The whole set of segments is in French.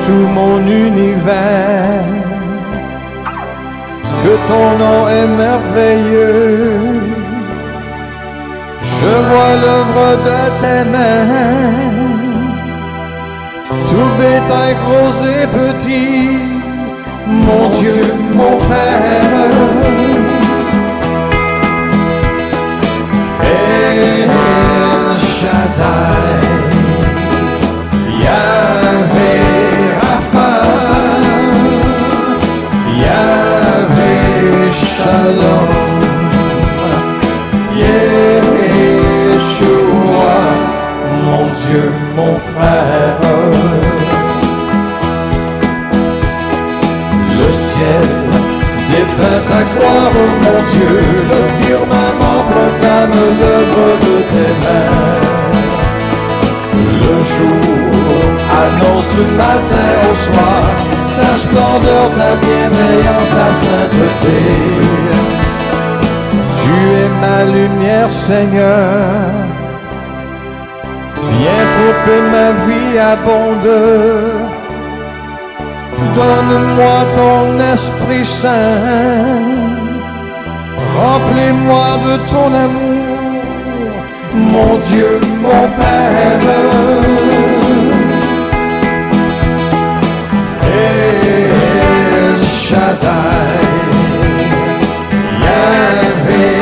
tout mon univers, que ton nom est merveilleux. Je vois l'œuvre de tes mains, tout bétail gros et petit, mon Dieu, mon Père. El Shaddai, Yahweh Rapha, Yahweh Shalom, Yeshua, mon Dieu, mon frère. Le ciel dépeint ta gloire, mon Dieu, le firmament proclame l'œuvre de tes mains. Le jour annonce du matin au soir ta splendeur, ta bienveillance, ta sainteté. Tu es ma lumière, Seigneur. Viens pour que ma vie abonde. Donne-moi ton Esprit Saint. Remplis-moi de ton amour, mon Dieu, mon Père. El Shaddai, Yahweh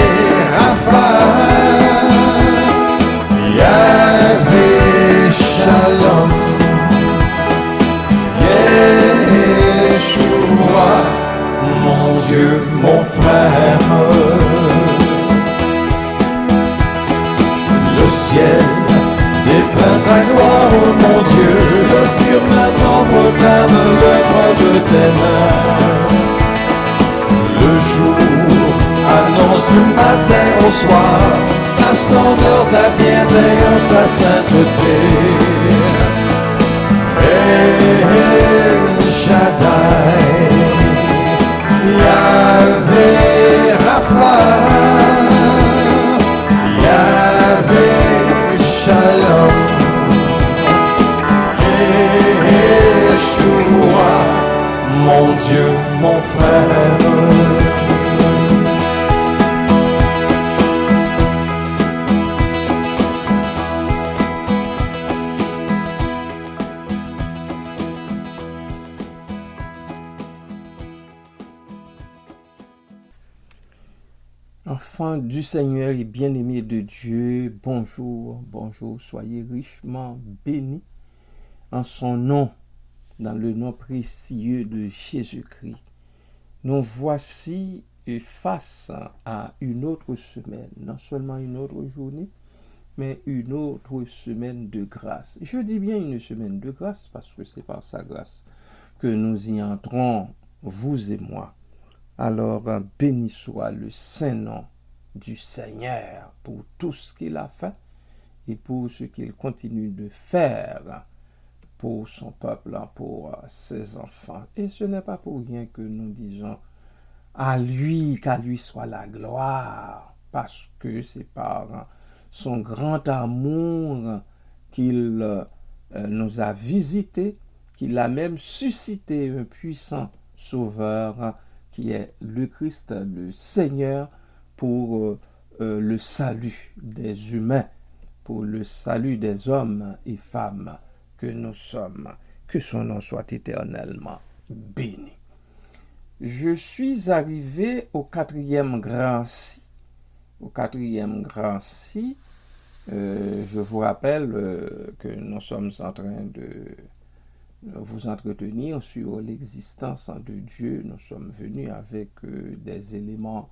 Rapha, Yahweh Shalom, Yeshua, mon Dieu, mon frère. Le ciel dépeint ta gloire, mon Dieu, le firmament proclame l'œuvre de tes mains. Le jour annonce du matin au soir ta splendeur, ta bienveillance, ta sainteté. El Shaddai, Yahweh Rapha, Yahweh Shalom, Yeshua, mon Dieu, mon frère. Enfants du Seigneur et bien-aimés de Dieu, bonjour, bonjour, soyez richement bénis en son nom, dans le nom précieux de Jésus-Christ. Nous voici face à une autre semaine, non seulement une autre journée, mais une autre semaine de grâce. Je dis bien une semaine de grâce parce que c'est par sa grâce que nous y entrons, vous et moi. Alors, béni soit le saint nom du Seigneur pour tout ce qu'il a fait et pour ce qu'il continue de faire pour son peuple, pour ses enfants. Et ce n'est pas pour rien que nous disons qu'à lui soit la gloire, parce que c'est par son grand amour qu'il nous a visités, qu'il a même suscité un puissant sauveur qui est le Christ, le Seigneur, pour le salut des humains, pour le salut des hommes et femmes que nous sommes. Que son nom soit éternellement béni. Je suis arrivé au quatrième grand si. Au quatrième grand si, je vous rappelle que nous sommes en train de vous entretenir sur l'existence de Dieu. Nous sommes venus avec des éléments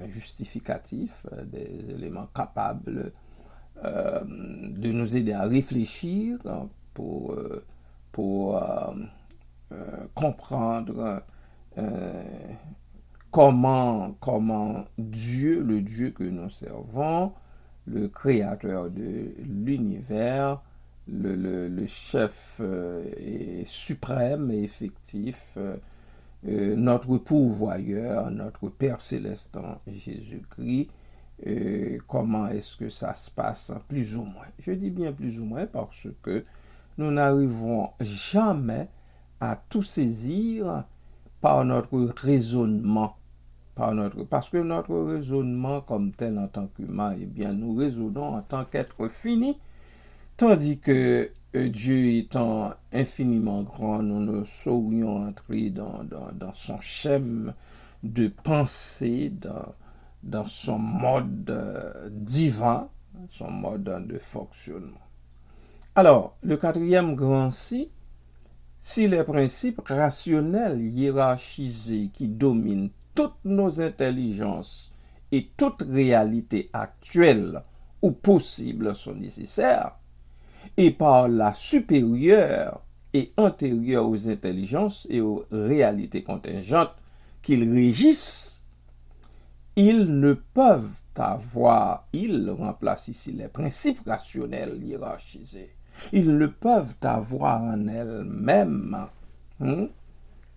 justificatifs, des éléments capables de nous aider à réfléchir pour comprendre comment Dieu, le Dieu que nous servons, le créateur de l'univers, le chef suprême et effectif, notre pourvoyeur, notre Père Céleste en Jésus-Christ, comment est-ce que ça se passe plus ou moins. Je dis bien plus ou moins parce que nous n'arriverons jamais à tout saisir par notre raisonnement. Parce que notre raisonnement comme tel en tant qu'humain, eh bien, nous raisonnons en tant qu'être fini, tandis que Dieu étant infiniment grand, nous ne saurions entrer dans son schème de pensée, dans son mode divin, son mode de fonctionnement. Alors, le quatrième grand si les principes rationnels hiérarchisés qui dominent toutes nos intelligences et toute réalité actuelle ou possible sont nécessaires, et par la supérieure et antérieure aux intelligences et aux réalités contingentes qu'ils régissent, ils ne peuvent avoir, ils remplacent ici les principes rationnels hiérarchisés, ils ne peuvent avoir en elles-mêmes,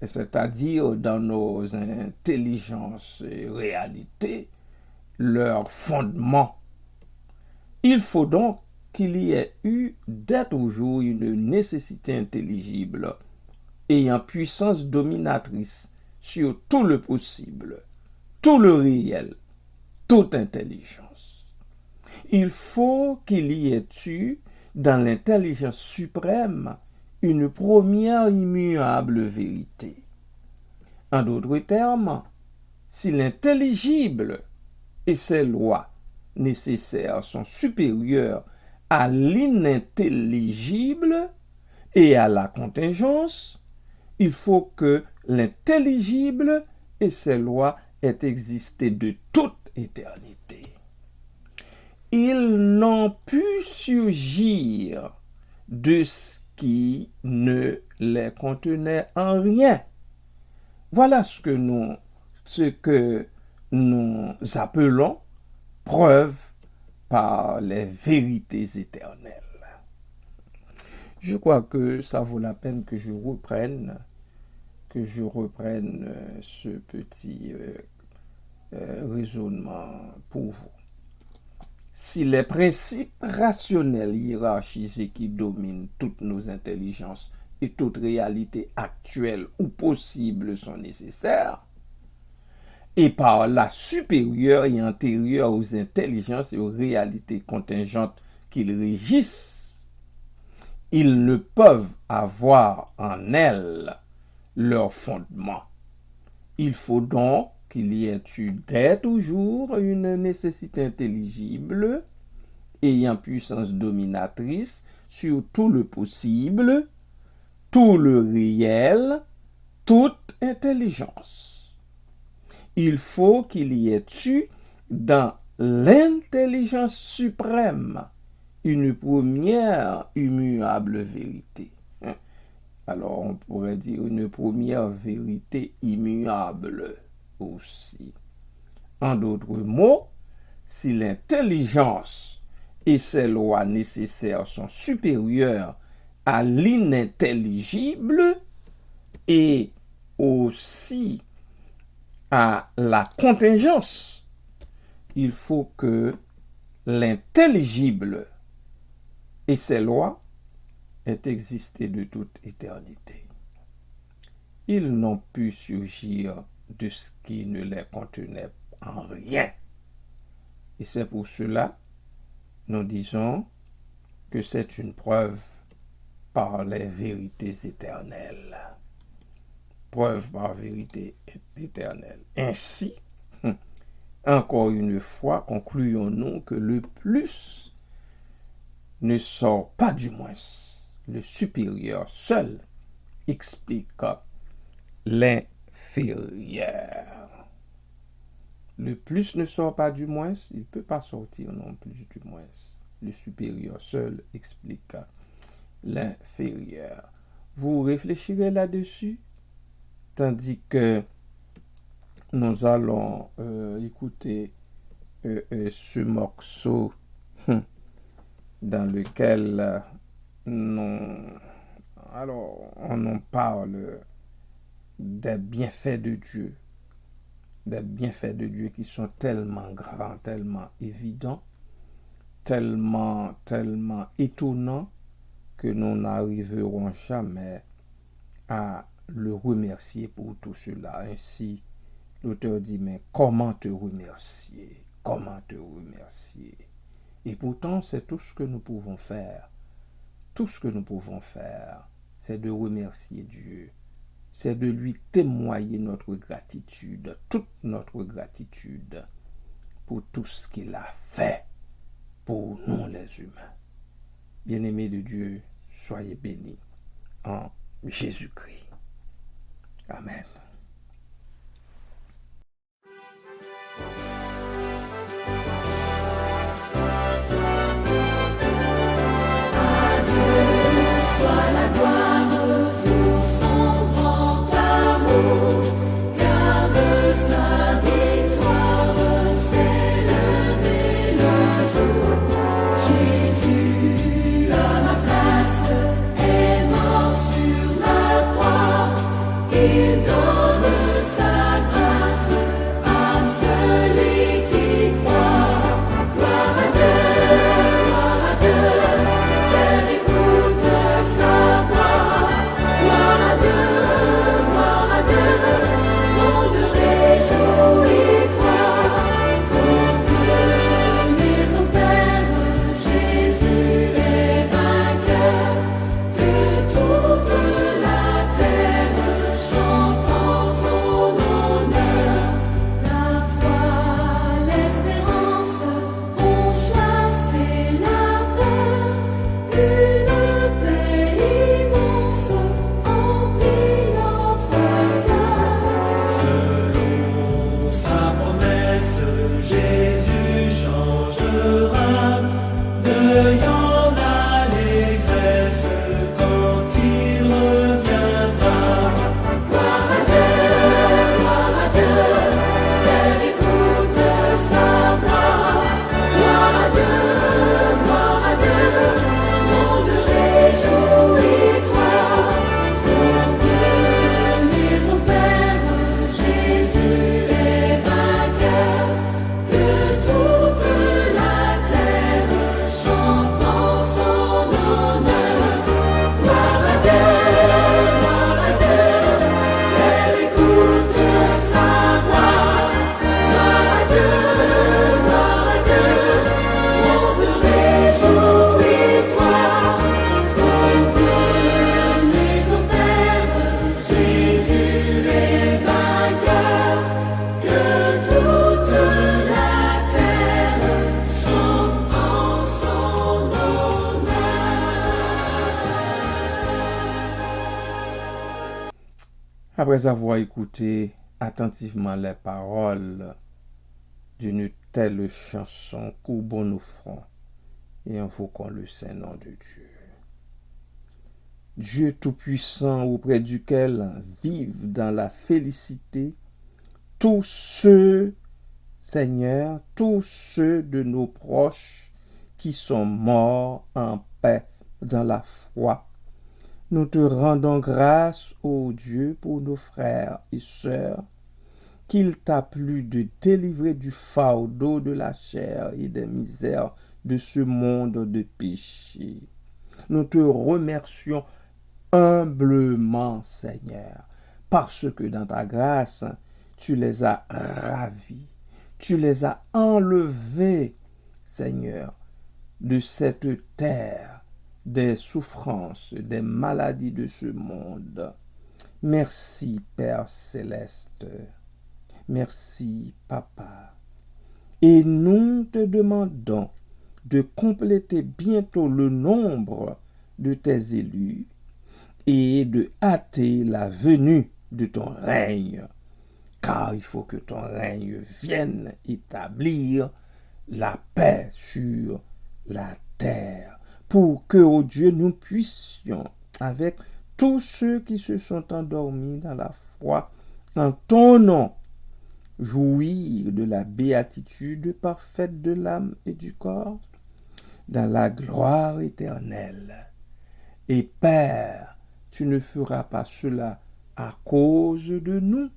c'est-à-dire dans nos intelligences et réalités, leur fondement. Il faut donc qu'il y ait eu dès toujours une nécessité intelligible ayant puissance dominatrice sur tout le possible, tout le réel, toute intelligence. Il faut qu'il y ait eu dans l'intelligence suprême une première immuable vérité. En d'autres termes, si l'intelligible et ses lois nécessaires sont supérieures à l'inintelligible et à la contingence, il faut que l'intelligible et ses lois aient existé de toute éternité. Ils n'ont pu surgir de ce qui ne les contenait en rien. Voilà ce que nous appelons preuve par les vérités éternelles. Je crois que ça vaut la peine que je reprenne ce petit raisonnement pour vous. Si les principes rationnels hiérarchisés qui dominent toutes nos intelligences et toute réalité actuelle ou possible sont nécessaires, et par la supérieure et antérieure aux intelligences et aux réalités contingentes qu'ils régissent, ils ne peuvent avoir en elles leur fondement. Il faut donc qu'il y ait eu dès toujours une nécessité intelligible ayant puissance dominatrice sur tout le possible, tout le réel, toute intelligence. Il faut qu'il y ait eu dans l'intelligence suprême une première immuable vérité. Alors on pourrait dire une première vérité immuable aussi. En d'autres mots, si l'intelligence et ses lois nécessaires sont supérieures à l'inintelligible et aussi à la contingence, il faut que l'intelligible et ses lois aient existé de toute éternité. Ils n'ont pu surgir de ce qui ne les contenait en rien. Et c'est pour cela, nous disons que c'est une preuve par les vérités éternelles. Preuve par vérité éternelle. Ainsi, encore une fois, concluons-nous que le plus ne sort pas du moins. Le supérieur seul explique l'inférieur. Le plus ne sort pas du moins, il ne peut pas sortir non plus du moins. Le supérieur seul explique l'inférieur. Vous réfléchirez là-dessus, tandis que nous allons écouter ce morceau dans lequel on en parle des bienfaits de Dieu. Des bienfaits de Dieu qui sont tellement grands, tellement évidents, tellement étonnants, que nous n'arriverons jamais à le remercier pour tout cela. Ainsi, l'auteur dit, mais comment te remercier? Comment te remercier? Et pourtant, c'est tout ce que nous pouvons faire. Tout ce que nous pouvons faire, c'est de remercier Dieu. C'est de lui témoigner notre gratitude, toute notre gratitude pour tout ce qu'il a fait pour nous les humains. Bien-aimés de Dieu, soyez bénis en Jésus-Christ. Amen. Après avoir écouté attentivement les paroles d'une telle chanson, courbons nos fronts et invoquons le Saint-Nom de Dieu. Dieu Tout-Puissant auprès duquel vivent dans la félicité tous ceux, Seigneur, tous ceux de nos proches qui sont morts en paix dans la foi. Nous te rendons grâce, ô Dieu, pour nos frères et sœurs, qu'il t'a plu de délivrer du fardeau de la chair et des misères de ce monde de péché. Nous te remercions humblement, Seigneur, parce que dans ta grâce, tu les as ravis, tu les as enlevés, Seigneur, de cette terre, des souffrances, des maladies de ce monde. Merci, Père céleste. Merci, Papa. Et nous te demandons de compléter bientôt le nombre de tes élus et de hâter la venue de ton règne, car il faut que ton règne vienne établir la paix sur la terre, pour que, ô Dieu, nous puissions, avec tous ceux qui se sont endormis dans la foi, en ton nom, jouir de la béatitude parfaite de l'âme et du corps, dans la gloire éternelle. Et Père, tu ne feras pas cela à cause de nous,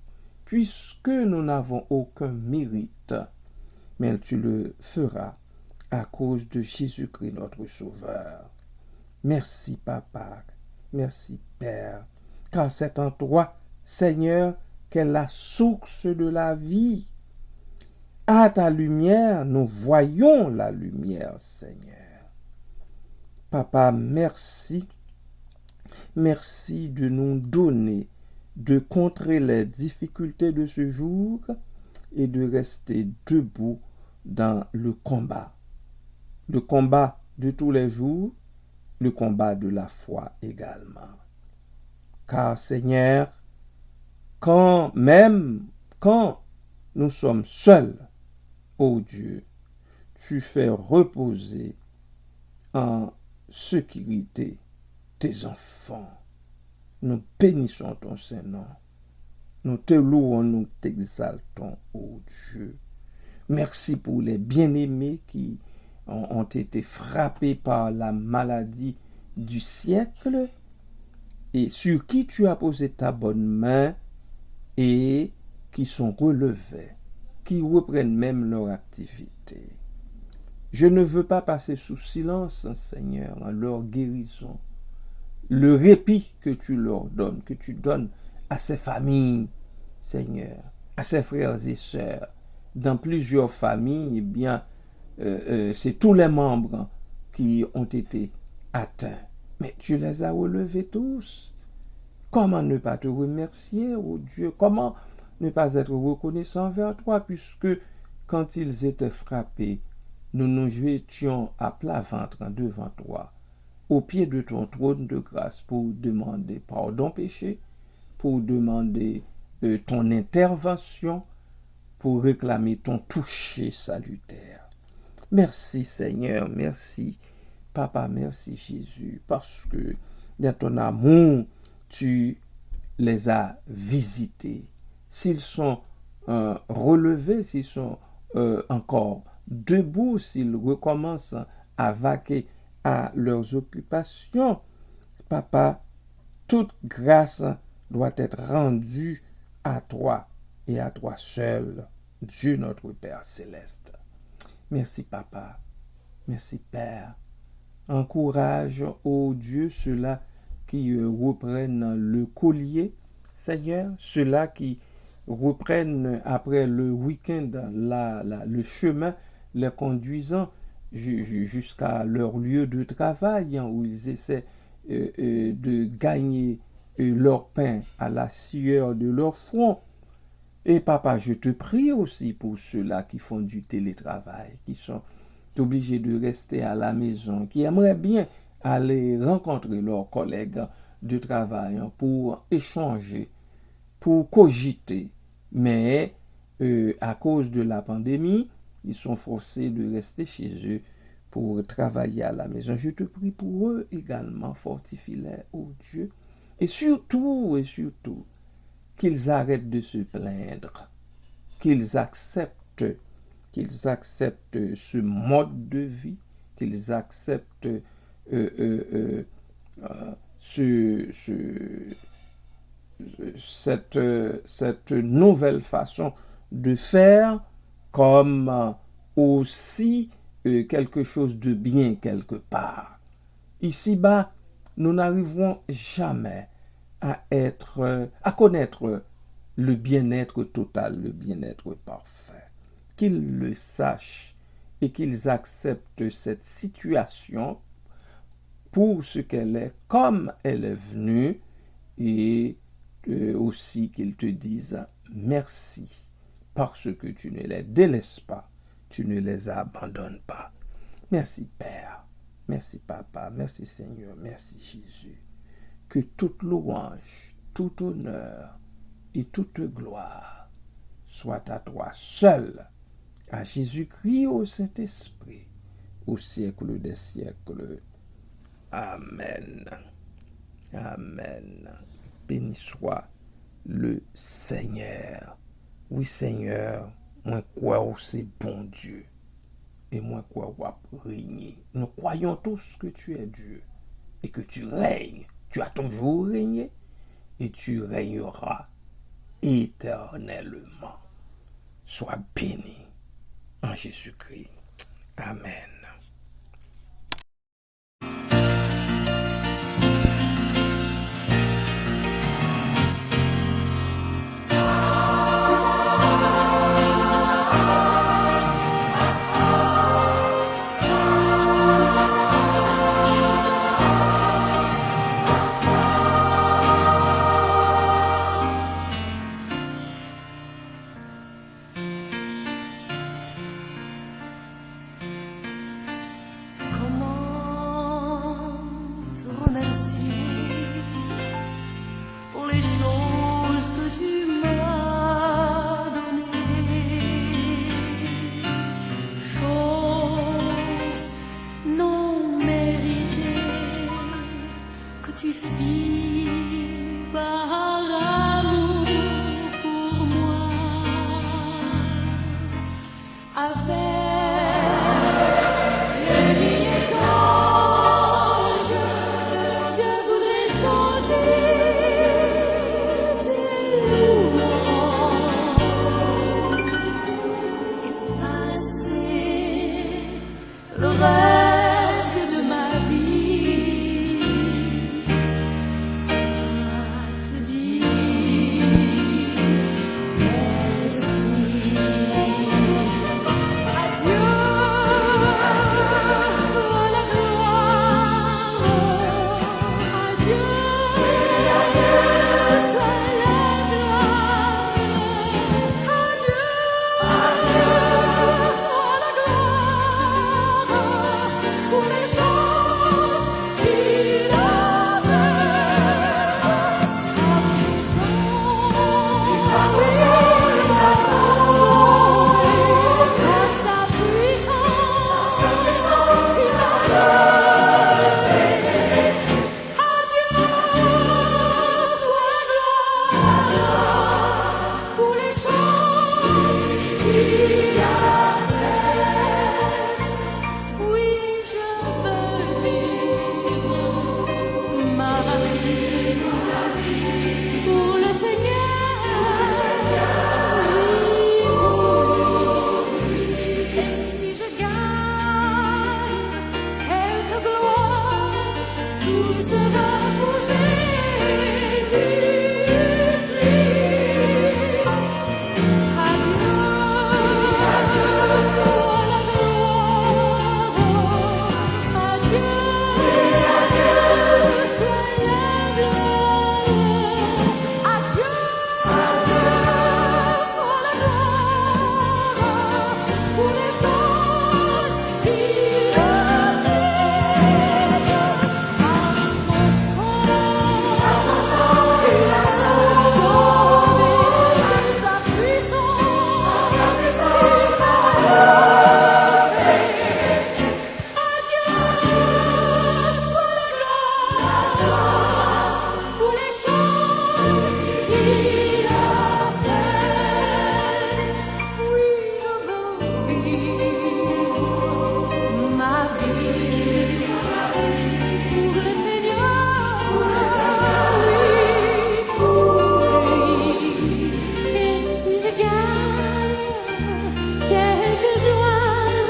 puisque nous n'avons aucun mérite, mais tu le feras à cause de Jésus-Christ notre Sauveur. Merci, Papa. Merci, Père. Car c'est en toi, Seigneur, qu'est la source de la vie. À ta lumière, nous voyons la lumière, Seigneur. Papa, merci. Merci de nous donner, de contrer les difficultés de ce jour et de rester debout dans le combat. Le combat de tous les jours, le combat de la foi également. Car Seigneur, même quand nous sommes seuls, ô Dieu, tu fais reposer en sécurité tes enfants. Nous bénissons ton Saint-Nom. Nous te louons, nous t'exaltons, ô Dieu. Merci pour les bien-aimés qui ont été frappés par la maladie du siècle et sur qui tu as posé ta bonne main et qui sont relevés, qui reprennent même leur activité. Je ne veux pas passer sous silence, Seigneur, leur guérison, le répit que tu leur donnes, que tu donnes à ces familles, Seigneur, à ces frères et sœurs. Dans plusieurs familles, eh bien, c'est tous les membres qui ont été atteints. Mais tu les as relevés tous. Comment ne pas te remercier, oh Dieu? Comment ne pas être reconnaissant envers toi, puisque quand ils étaient frappés, nous nous jetions à plat ventre devant toi, au pied de ton trône de grâce, pour demander pardon péché, pour demander ton intervention, pour réclamer ton toucher salutaire. Merci Seigneur, merci Papa, merci Jésus, parce que dans ton amour, tu les as visités. S'ils sont relevés, s'ils sont encore debout, s'ils recommencent à vaquer à leurs occupations, Papa, toute grâce doit être rendue à toi et à toi seul, Dieu notre Père céleste. Merci Papa, merci Père. Encourage, ô Dieu, ceux-là qui reprennent le collier, Seigneur, ceux-là qui reprennent après le week-end le chemin, les conduisant jusqu'à leur lieu de travail, où ils essaient de gagner leur pain à la sueur de leur front. Et Papa, je te prie aussi pour ceux-là qui font du télétravail, qui sont obligés de rester à la maison, qui aimeraient bien aller rencontrer leurs collègues de travail pour échanger, pour cogiter. Mais à cause de la pandémie, ils sont forcés de rester chez eux pour travailler à la maison. Je te prie pour eux également, fortifie-les, ô Dieu. Et surtout, qu'ils arrêtent de se plaindre, qu'ils acceptent ce mode de vie, qu'ils acceptent cette nouvelle façon de faire comme aussi quelque chose de bien quelque part. Ici-bas, nous n'arriverons jamais à connaître le bien-être total, le bien-être parfait. Qu'ils le sachent et qu'ils acceptent cette situation pour ce qu'elle est, comme elle est venue, et aussi qu'ils te disent merci parce que tu ne les délaisses pas, tu ne les abandonnes pas. Merci Père, merci Papa, merci Seigneur, merci Jésus. Que toute louange, tout honneur et toute gloire soit à toi seul, à Jésus-Christ, au Saint-Esprit, au siècle des siècles. Amen. Amen. Béni soit le Seigneur. Oui, Seigneur, moi crois c'est bon Dieu. Et moi crois régner. Nous croyons tous que tu es Dieu et que tu règnes. Tu as toujours régné et tu régneras éternellement. Sois béni en Jésus-Christ. Amen. les choses que tu m'as données. Choses non méritées que tu fis par amour pour moi. Le reste de ma vie à te dire merci. Adieu, soit la gloire. Adieu, soit la gloire. Adieu, soit la gloire. Pour les choses qu'il a faites, par sa puissance, il a relevé. Adieu, soit la gloire pour les choses qu'il a faites. Oui, je veux vivre ma vie pour le Seigneur. Oui, et si je gagne quelque gloire, tout sera pour Jésus-Christ. Adieu, soit la gloire. Adieu, soit la gloire. Adieu, soit la gloire pour les choses qu'il a faites. Par son sang, il a sauvé. Sa puissance, il m'a relevé. Adieu, soit la gloire pour les choses qu'il a faites. Oui, je veux vivre ma vie pour le Seigneur. Oui, pour lui. Et si je gagne quelque gloire,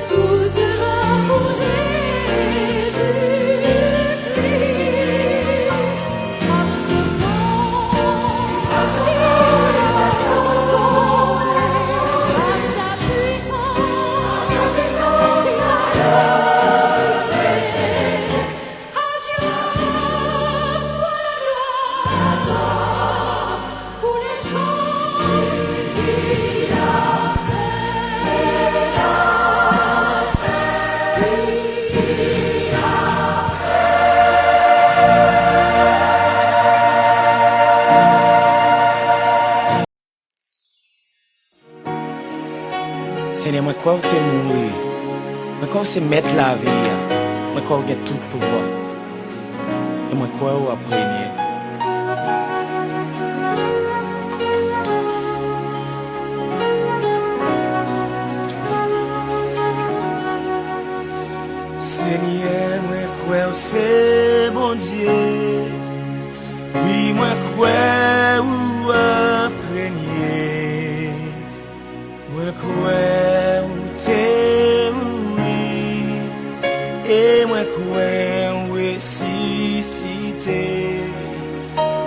tout sera pour Jésus-Christ. Par ce sang, il m'a sauvé. Par sa puissance, il m'a relevé. Adieu, soit la gloire pour les choses qu'il a Seigneur, moi crois que tu es mourir. Moi crois que c'est mettre la vie. Moi crois que tu as tout pouvoir. Et moi crois que tu as régné. Seigneur, moi crois que c'est bon Dieu. Oui, moi crois que tu as régné. Moi crois que t'es mourir. Et moi crois ressuscité.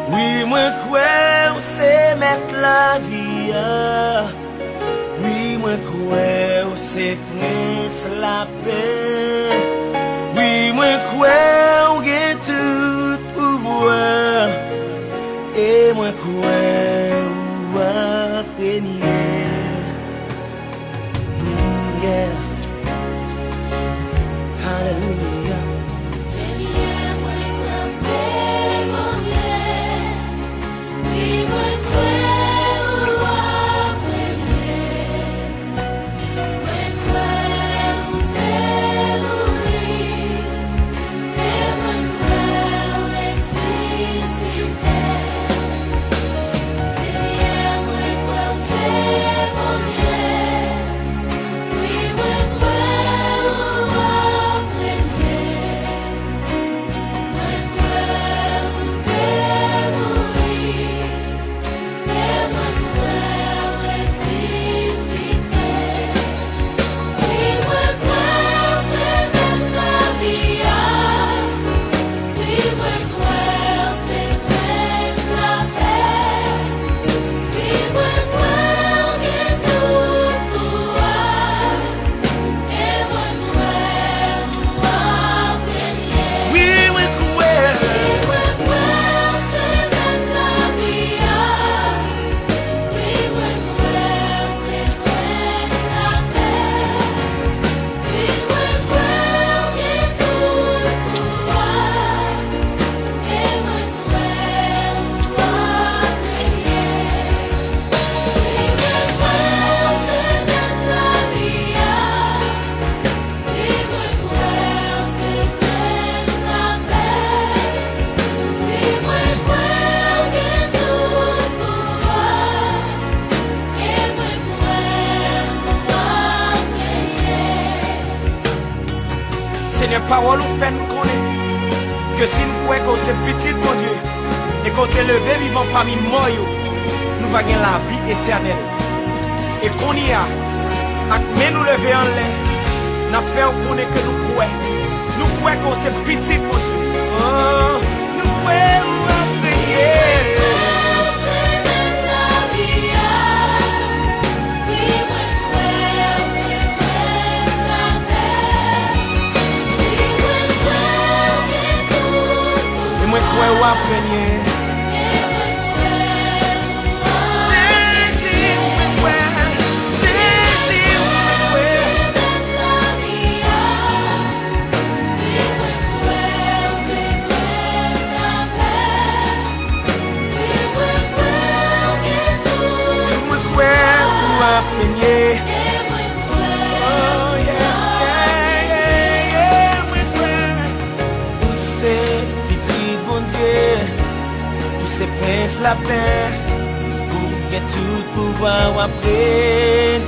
Oui, moi crois c'est mettre la vie. Oui, moi crois c'est prince la paix. Oui, moi crois que tout pouvoir. Et moi crois régner. Yeah. Hallelujah. Seigneur, moi crois c'est mon Dieu. parole nous fait nous connaître que si nous croyons que c'est petit mon Dieu et qu'on est levé vivant parmi moi, nous va gagner la vie éternelle. Et qu'on y a, mais nous lever en l'air, nous fait connaître que nous croyons. Nous croyons que c'est petit mon Dieu. Oh, nous croyons à prier. Moi crois ou apprenier. C'est prince la paix pour que tout pouvoir après.